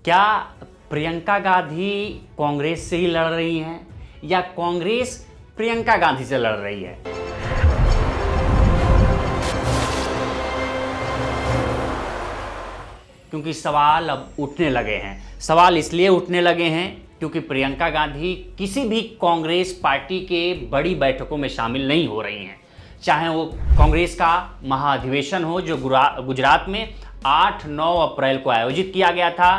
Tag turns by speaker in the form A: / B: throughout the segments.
A: क्या प्रियंका गांधी कांग्रेस से ही लड़ रही हैं या कांग्रेस प्रियंका गांधी से लड़ रही है? क्योंकि सवाल अब उठने लगे हैं। सवाल इसलिए उठने लगे हैं क्योंकि प्रियंका गांधी किसी भी कांग्रेस पार्टी के बड़ी बैठकों में शामिल नहीं हो रही हैं। चाहे वो कांग्रेस का महाअधिवेशन हो जो गुजरात में 8-9 अप्रैल को आयोजित किया गया था।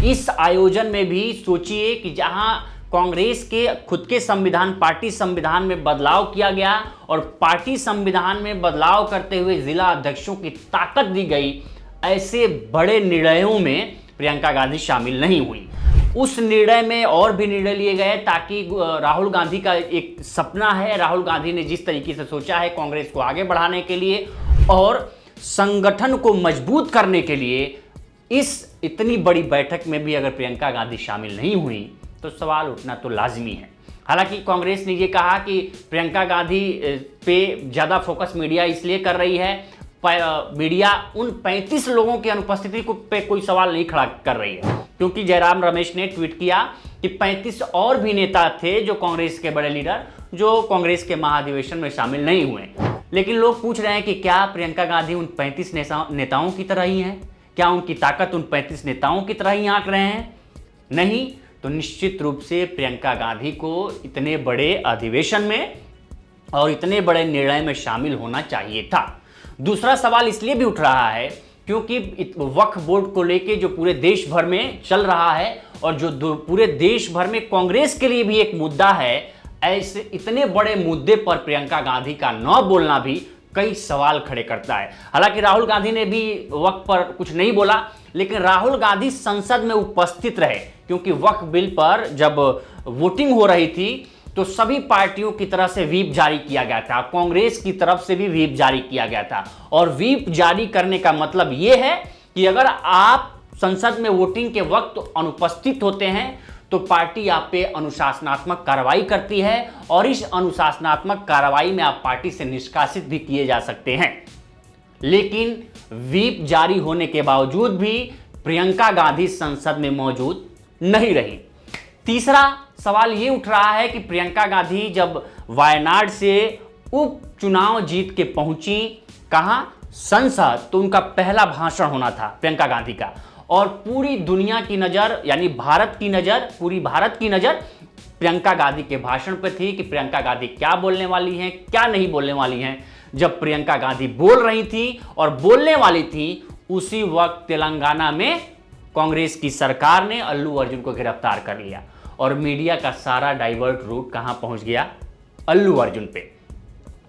A: इस आयोजन में भी सोचिए कि जहां कांग्रेस के खुद के संविधान, पार्टी संविधान में बदलाव किया गया और पार्टी संविधान में बदलाव करते हुए जिला अध्यक्षों की ताकत दी गई, ऐसे बड़े निर्णयों में प्रियंका गांधी शामिल नहीं हुई। उस निर्णय में और भी निर्णय लिए गए ताकि राहुल गांधी का एक सपना है, राहुल गांधी ने जिस तरीके से सोचा है कांग्रेस को आगे बढ़ाने के लिए और संगठन को मजबूत करने के लिए, इस इतनी बड़ी बैठक में भी अगर प्रियंका गांधी शामिल नहीं हुई तो सवाल उठना तो लाजमी है। हालांकि कांग्रेस ने ये कहा कि प्रियंका गांधी पे ज़्यादा फोकस मीडिया इसलिए कर रही है, मीडिया उन 35 लोगों की अनुपस्थिति पे कोई सवाल नहीं खड़ा कर रही है, क्योंकि जयराम रमेश ने ट्वीट किया कि 35 और भी नेता थे जो कांग्रेस के बड़े लीडर जो कांग्रेस के महाधिवेशन में शामिल नहीं हुए। लेकिन लोग पूछ रहे हैं कि क्या प्रियंका गांधी उन 35 नेताओं की तरह ही हैं? क्या उनकी ताकत उन 35 नेताओं की तरह ही आंक रहे हैं? नहीं, तो निश्चित रूप से प्रियंका गांधी को इतने बड़े अधिवेशन में और इतने बड़े निर्णय में शामिल होना चाहिए था। दूसरा सवाल इसलिए भी उठ रहा है क्योंकि वक्फ बोर्ड को लेके जो पूरे देश भर में चल रहा है और जो पूरे देश भर में कांग्रेस के लिए भी एक मुद्दा है, ऐसे इतने बड़े मुद्दे पर प्रियंका गांधी का न बोलना भी कई सवाल खड़े करता है। हालांकि राहुल गांधी ने भी वक्फ पर कुछ नहीं बोला, लेकिन राहुल गांधी संसद में उपस्थित रहे क्योंकि वक्फ बिल पर जब वोटिंग हो रही थी तो सभी पार्टियों की तरफ से व्हीप जारी किया गया था, कांग्रेस की तरफ से भी व्हीप जारी किया गया था। और व्हीप जारी करने का मतलब यह है कि अगर आप संसद में वोटिंग के वक्त अनुपस्थित होते हैं तो पार्टी आप पे अनुशासनात्मक कार्रवाई करती है और इस अनुशासनात्मक कार्रवाई में आप पार्टी से निष्कासित भी किए जा सकते हैं। लेकिन व्हीप जारी होने के बावजूद भी प्रियंका गांधी संसद में मौजूद नहीं रही। तीसरा सवाल ये उठ रहा है कि प्रियंका गांधी जब वायनाड से उपचुनाव जीत के पहुंची कहां, संसद, तो उनका पहला भाषण होना था प्रियंका गांधी का और पूरी दुनिया की नजर यानी भारत की नजर, पूरी भारत की नजर प्रियंका गांधी के भाषण पर थी कि प्रियंका गांधी क्या बोलने वाली हैं, क्या नहीं बोलने वाली हैं। जब प्रियंका गांधी बोल रही थी और बोलने वाली थी, उसी वक्त तेलंगाना में कांग्रेस की सरकार ने अल्लू अर्जुन को गिरफ्तार कर लिया और मीडिया का सारा डाइवर्ट रूट कहां पहुंच गया, अल्लू अर्जुन पे।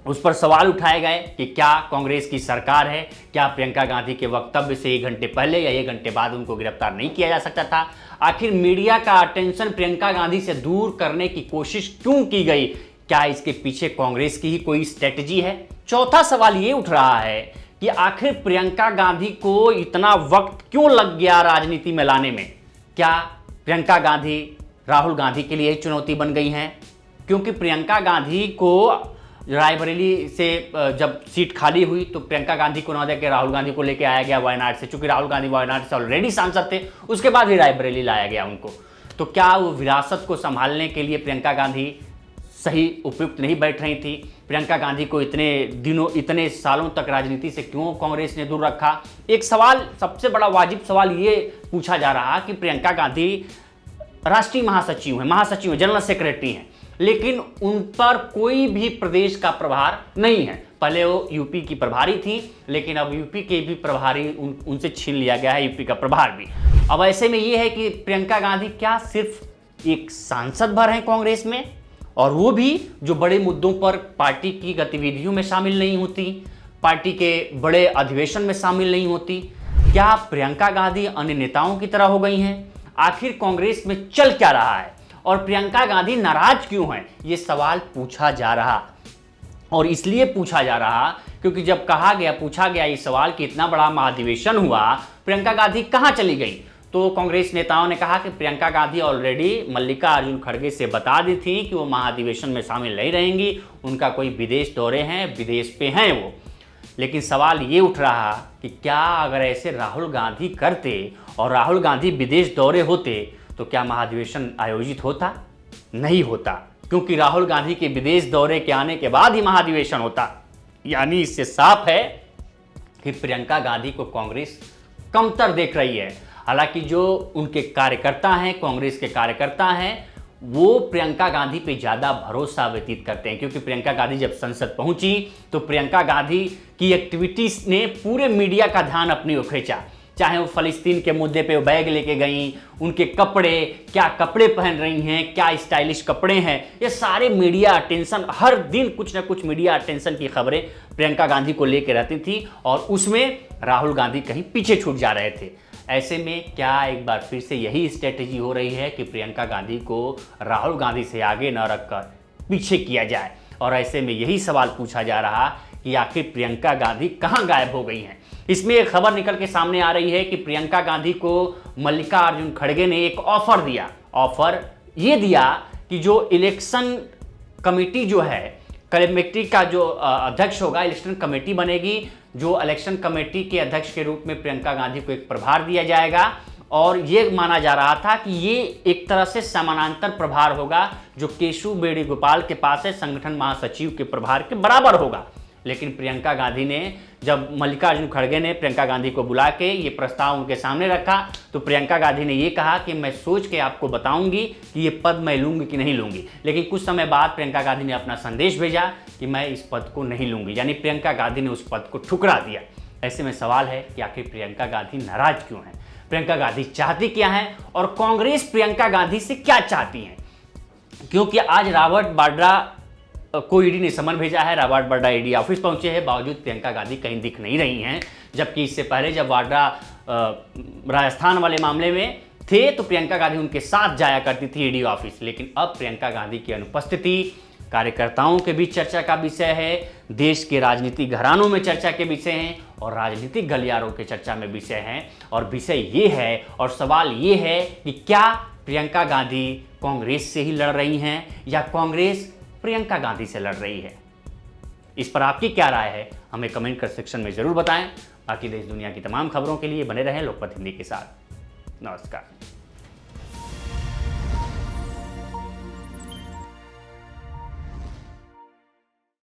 A: उस पर सवाल उठाए गए कि क्या कांग्रेस की सरकार है, क्या प्रियंका गांधी के वक्तव्य से 1 घंटे पहले या 1 घंटे बाद उनको गिरफ्तार नहीं किया जा सकता था? आखिर मीडिया का अटेंशन प्रियंका गांधी से दूर करने की कोशिश क्यों की गई? क्या इसके पीछे कांग्रेस की ही कोई स्ट्रेटजी है? चौथा सवाल ये उठ रहा है कि आखिर प्रियंका गांधी को इतना वक्त क्यों लग गया राजनीति में लाने में? क्या प्रियंका गांधी राहुल गांधी के लिए चुनौती बन गई हैं? क्योंकि प्रियंका गांधी को रायबरेली से जब सीट खाली हुई तो प्रियंका गांधी को न दे के राहुल गांधी को लेके आया गया वायनाड से, चूंकि राहुल गांधी वायनाड से ऑलरेडी सांसद थे, उसके बाद ही रायबरेली लाया गया उनको। तो क्या वो विरासत को संभालने के लिए प्रियंका गांधी सही उपयुक्त नहीं बैठ रही थी? प्रियंका गांधी को इतने दिनों, इतने सालों तक राजनीति से क्यों कांग्रेस ने दूर रखा? एक सवाल, सबसे बड़ा वाजिब सवाल ये पूछा जा रहा कि प्रियंका गांधी राष्ट्रीय महासचिव है, जनरल सेक्रेटरी हैं, लेकिन उन पर कोई भी प्रदेश का प्रभार नहीं है। पहले वो यूपी की प्रभारी थी, लेकिन अब यूपी के भी प्रभारी उनसे छीन लिया गया है, यूपी का प्रभार भी। अब ऐसे में ये है कि प्रियंका गांधी क्या सिर्फ एक सांसद भर हैं कांग्रेस में, और वो भी जो बड़े मुद्दों पर पार्टी की गतिविधियों में शामिल नहीं होती, पार्टी के बड़े अधिवेशन में शामिल नहीं होती? क्या प्रियंका गांधी अन्य नेताओं की तरह हो गई हैं? आखिर कांग्रेस में चल क्या रहा है और प्रियंका गांधी नाराज क्यों हैं? ये सवाल पूछा जा रहा, और इसलिए पूछा जा रहा क्योंकि जब पूछा गया ये सवाल कि इतना बड़ा महाधिवेशन हुआ, प्रियंका गांधी कहां चली गई, तो कांग्रेस नेताओं ने कहा कि प्रियंका गांधी ऑलरेडी मल्लिकार्जुन खड़गे से बता दी थी कि वो महाधिवेशन में शामिल नहीं रहेंगी, उनका कोई विदेश दौरे हैं, विदेश पे हैं वो। लेकिन सवाल ये उठ रहा कि क्या अगर ऐसे राहुल गांधी करते और राहुल गांधी विदेश दौरे होते तो क्या महाधिवेशन आयोजित होता? नहीं होता, क्योंकि राहुल गांधी के विदेश दौरे के आने के बाद ही महाधिवेशन होता। यानी इससे साफ है कि प्रियंका गांधी को कांग्रेस कमतर देख रही है। हालांकि जो उनके कार्यकर्ता हैं, कांग्रेस के कार्यकर्ता हैं, वो प्रियंका गांधी पे ज़्यादा भरोसा व्यतीत करते हैं, क्योंकि प्रियंका गांधी जब संसद पहुंची तो प्रियंका गांधी की एक्टिविटीज़ ने पूरे मीडिया का ध्यान अपनी ओर खींचा। चाहे वो फ़लस्तीन के मुद्दे पे वो बैग लेके गई, उनके कपड़े, क्या कपड़े पहन रही हैं, क्या स्टाइलिश कपड़े हैं, ये सारे मीडिया अटेंशन, हर दिन कुछ ना कुछ मीडिया अटेंशन की खबरें प्रियंका गांधी को लेकर रहती थी और उसमें राहुल गांधी कहीं पीछे छूट जा रहे थे। ऐसे में क्या एक बार फिर से यही स्ट्रेटेजी हो रही है कि प्रियंका गांधी को राहुल गांधी से आगे न रखकर पीछे किया जाए? और ऐसे में यही सवाल पूछा जा रहा कि आखिर प्रियंका गांधी कहां गायब हो गई हैं। इसमें एक खबर निकल के सामने आ रही है कि प्रियंका गांधी को मल्लिकार्जुन खड़गे ने एक ऑफर दिया। ऑफर ये दिया कि जो इलेक्शन कमेटी जो है, कमेटी का जो अध्यक्ष होगा, इलेक्शन कमेटी बनेगी, जो इलेक्शन कमेटी के अध्यक्ष के रूप में प्रियंका गांधी को एक प्रभार दिया जाएगा और ये माना जा रहा था कि ये एक तरह से समानांतर प्रभार होगा जो केशु वेणुगोपाल के पास है, संगठन महासचिव के प्रभार के बराबर होगा। लेकिन प्रियंका गांधी ने, जब मल्लिकार्जुन खड़गे ने प्रियंका गांधी को बुला के ये प्रस्ताव उनके सामने रखा तो प्रियंका गांधी ने ये कहा कि मैं सोच के आपको बताऊंगी कि ये पद मैं लूंगी कि नहीं लूंगी। लेकिन कुछ समय बाद प्रियंका गांधी ने अपना संदेश भेजा कि मैं इस पद को नहीं लूंगी, यानी प्रियंका गांधी ने उस पद को ठुकरा दिया। ऐसे में सवाल है कि आखिर प्रियंका गांधी नाराज क्यों है, प्रियंका गांधी चाहती क्या है और कांग्रेस प्रियंका गांधी से क्या चाहती है? क्योंकि आज रॉबर्ट वाड्रा को ईडी ने समन भेजा है, रॉबर्ट वाड्रा ईडी ऑफिस पहुंचे हैं, बावजूद प्रियंका गांधी कहीं दिख नहीं रही हैं। जबकि इससे पहले जब वाड्रा राजस्थान वाले मामले में थे तो प्रियंका गांधी उनके साथ जाया करती थी ईडी ऑफिस। लेकिन अब प्रियंका गांधी की अनुपस्थिति कार्यकर्ताओं के बीच चर्चा का विषय है, देश के राजनीतिक घरानों में चर्चा के विषय हैं और राजनीतिक गलियारों के चर्चा में विषय हैं। और विषय ये है और सवाल ये है कि क्या प्रियंका गांधी कांग्रेस से ही लड़ रही हैं या कांग्रेस प्रियंका गांधी से लड़ रही है? इस पर आपकी क्या राय है, हमें कमेंट कर सेक्शन में जरूर बताएं। बाकी देश दुनिया की तमाम खबरों के लिए बने रहें लोकमत हिंदी के साथ। नमस्कार।